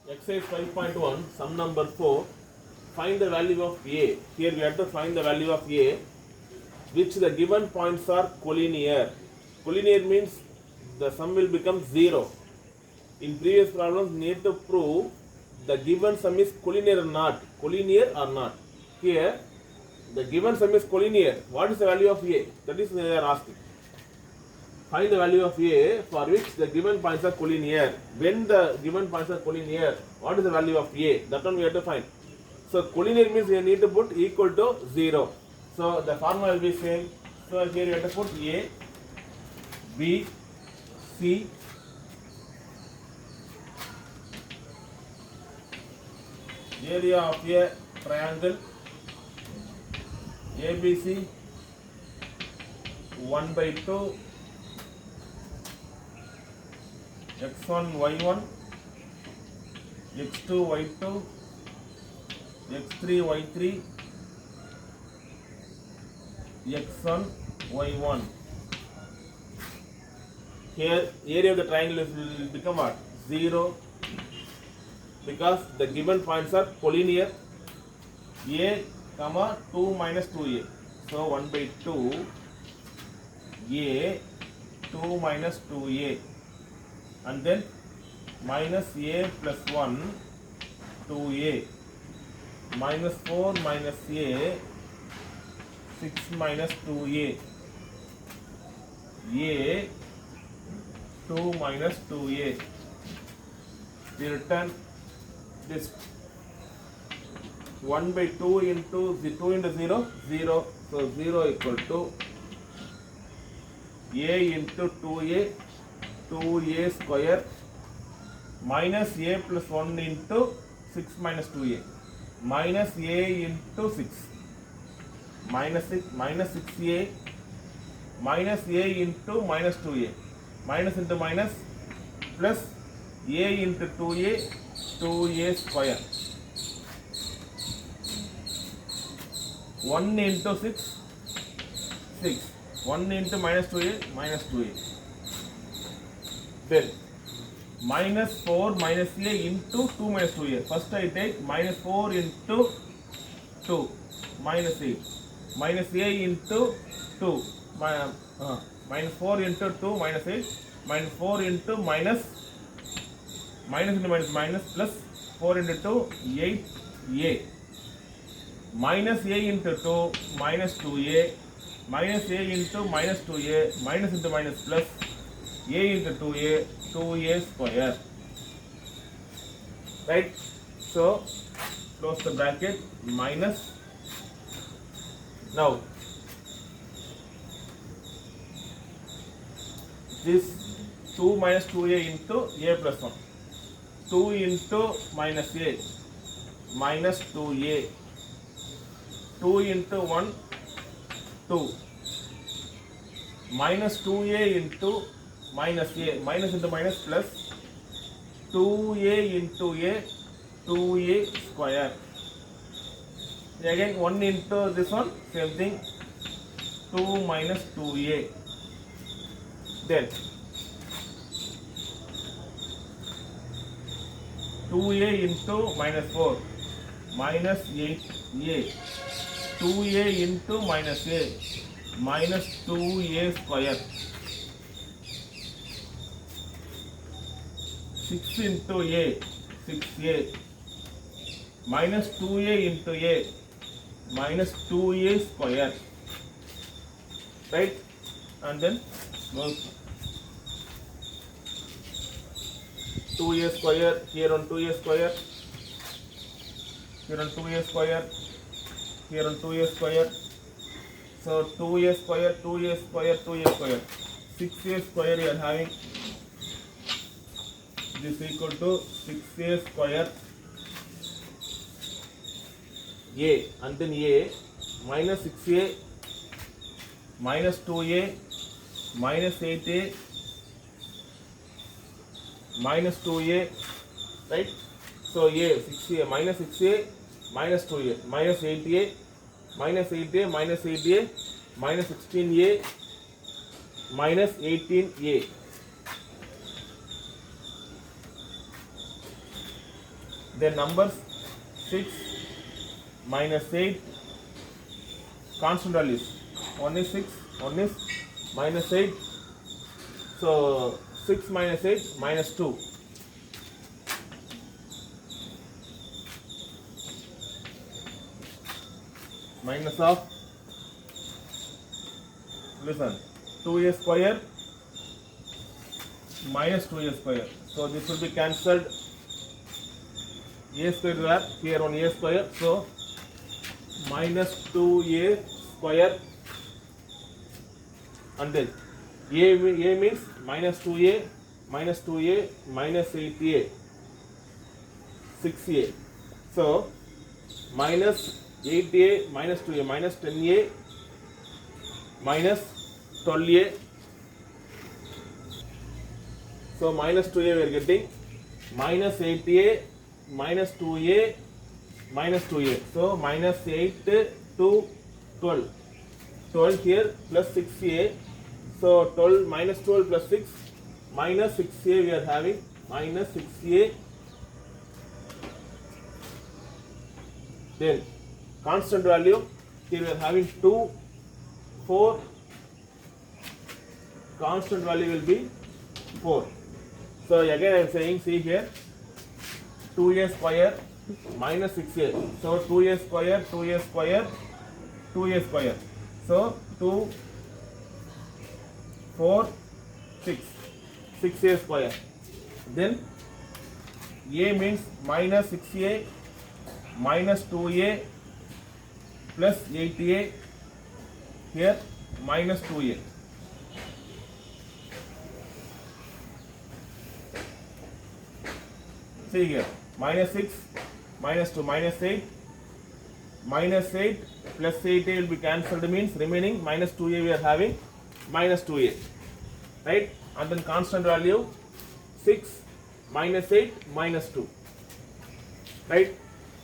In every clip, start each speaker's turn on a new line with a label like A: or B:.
A: Exercise 5.1, sum number 4. Find the value of A. Here we have to find the value of A, which the given points are collinear. Collinear means the sum will become 0. In previous problems, need to prove the given sum is collinear or not. Collinear or not. Here, the given sum is collinear. What is the value of A? That is they are asking. Find the value of A for which the given points are collinear. When the given points are collinear, what is the value of A? That one we have to find. So collinear means you need to put equal to 0. So the formula will be same. So here you have to put A, B, C, area of a triangle ABC 1/2 x1 y1 x2 y2 x3 y3 x1 y1. Here area of the triangle will become what? 0, because the given points are collinear. A comma 2 minus 2A. So 1/2 A 2 minus 2A, and then minus A plus 1 2A, minus 4 minus A 6 minus 2A, A 2 minus 2A. We return this 1/2 into 2 into 0, 0. So 0 equal to A into 2A, 2A square, minus A plus 1 into 6 minus 2A, minus A into 6, minus 6A, minus A into minus 2A, minus into minus, plus A into 2A, 2A square, 1 into 6, 6, 1 into minus 2A, minus 2A. Then minus 4 minus A into 2 minus 2A. First I take minus 4 into 2, minus 8. Minus A into 2, minus 4 into 2, minus 8. Minus 4 into minus, minus into minus, minus, plus 4 into 2, 8A. Minus A into 2, minus 2A. Minus A into minus 2A, minus into minus, plus A into 2A, 2A square. Right? So, close the bracket, minus. Now, this 2 minus 2A into A plus 1. 2 into minus A, minus 2A. 2 into 1, 2. Minus 2A into minus A, minus into minus, plus 2A into A, 2A square. Again 1 into this one, same thing, 2 minus 2A. Then 2A into minus 4, minus 8A. 2A into minus A, minus 2A square. 6 into A, 6A. Minus 2A into A, minus 2A square. Right? And then 2A square, here on 2A square, here on 2A square, here on 2A square. So 2A square, 2A square, 2A square. 6A square you are having. This equal to 6A square A, and then A minus 6A, minus 2A, minus 8A, minus 2A, right? So A, 6A, minus 6A, minus 2A, minus 8A, minus 8A, minus 8A, minus 16A, minus 18A. Then numbers 6 minus 8, constant values. One is 6, one is minus 8. So 6 minus 8 minus 2. Minus of, listen, 2a square minus 2a square. So this will be cancelled. A square there, here on a square. So minus 2a square, and then a means minus 2a minus 8a 6a. So minus 8a minus 2a minus 10a minus 12a. So minus 2a we are getting, minus 8a minus 2a minus 2a. So minus 8 to 12. 12 here plus 6a. So 12 minus 12 plus 6 minus 6a we are having, minus 6a. Then constant value, here we are having 2, 4. Constant value will be 4. So again I am saying, see here, 2a square minus 6a. So 2a square, 2a square, 2a square. So 2, 4, 6, 6a square. Then a means minus 6a minus 2a plus 8a, here minus 2a. See here, minus 6 minus 2 minus 8, minus 8 plus 8a will be cancelled, means remaining minus 2a we are having, minus 2a, right? And then constant value 6 minus 8 minus 2, right?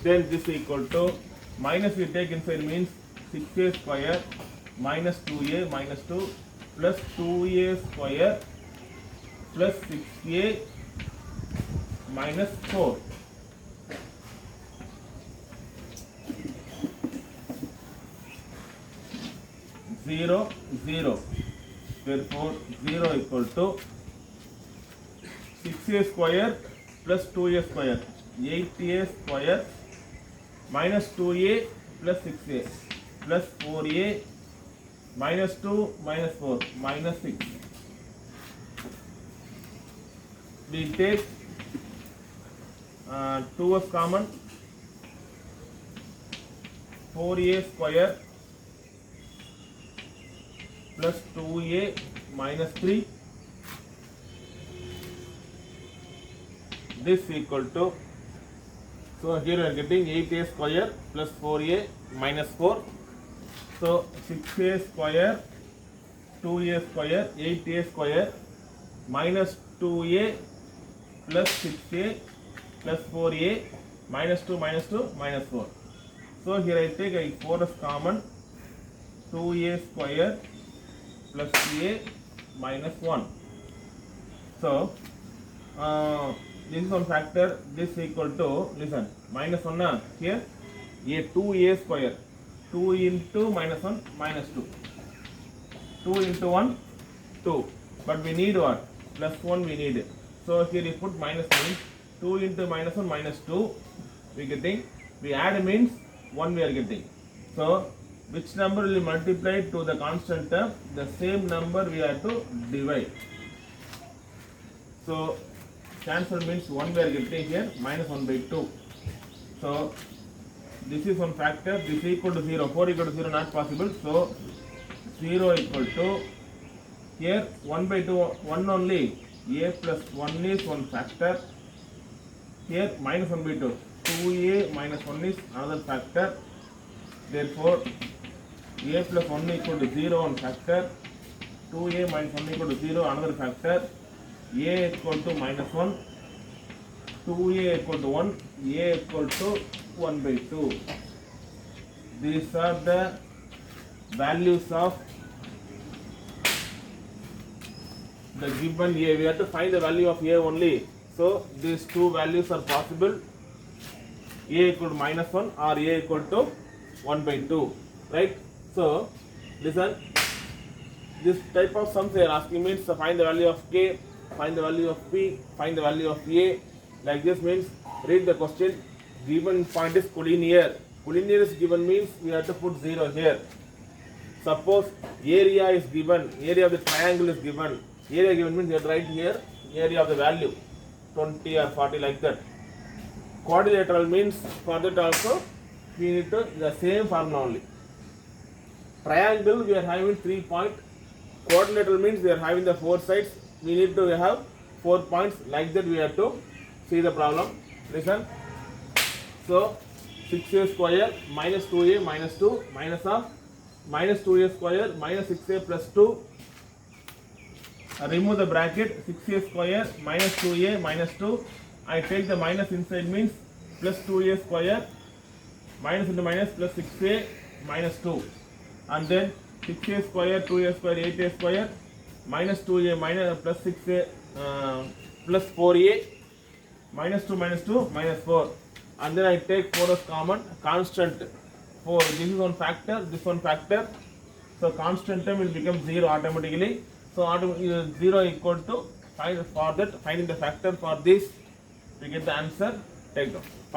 A: Then this is equal to, minus we take inside means 6a square minus 2a minus 2 plus 2a square plus 6a minus 4. Zero, 0. Therefore 0 equal to 6a square plus 2a square, 8a square minus 2a plus 6a plus 4a minus 2 minus 4 minus 6. We take 2 as common, 4a square plus 2a minus 3. This equal to, so here we are getting 8a square plus 4a minus 4. So 6a square, 2a square, 8a square minus 2a plus 6a plus 4a minus 2 minus 2 minus 4. So here I take a 4 as common, 2a square plus a minus 1. So this is one factor, this equal to, listen, minus 1 here, a 2a square, 2 into minus 1 minus 2, 2 into 1 2, but we need what, plus 1 we need. So here you put minus means 2 into minus 1 minus 2 we getting, we add means 1 we are getting. So which number will be multiplied to the constant term, the same number we have to divide. So cancel means 1 we are getting here, minus 1 by 2. So this is one factor, this is equal to 0, 4 equal to 0 not possible. So 0 equal to, here 1 by 2, 1 only, a plus 1 is one factor, here minus 1 by 2, 2a minus 1 is another factor. Therefore a plus 1 equal to 0 one factor, 2a minus 1 equal to 0 another factor, a equal to minus 1, 2a equal to 1, a equal to 1 by 2. These are the values of the given a. We have to find the value of a only. So these two values are possible. a equal to minus 1 or a equal to 1 by 2, right? So listen, this type of sums they are asking means find the value of k, find the value of p, find the value of a. Like this means read the question. Given point is collinear. Collinear is given means we have to put 0 here. Suppose area is given, area of the triangle is given. Area given means you have to write here area of the value 20 or 40 like that. Quadrilateral means for that also we need to the same formula only. Triangle we are having 3 points. Quadrilateral means we are having the 4 sides. We need to have 4 points. Like that we have to see the problem. Listen. So 6a square minus 2a minus 2 minus of minus 2a square minus 6a plus 2. Remove the bracket. 6a square minus 2a minus 2. I take the minus inside means plus 2a square minus into minus plus 6a minus 2. And then 6a square, 2a square, 8a square, minus 2a minus plus 6a plus 4a, minus 2 minus 4. And then I take 4 as common, constant 4. This is one factor, this one factor. So constant term will become 0 automatically. So 0 equal to, find for that, finding the factor for this, we get the answer, take down.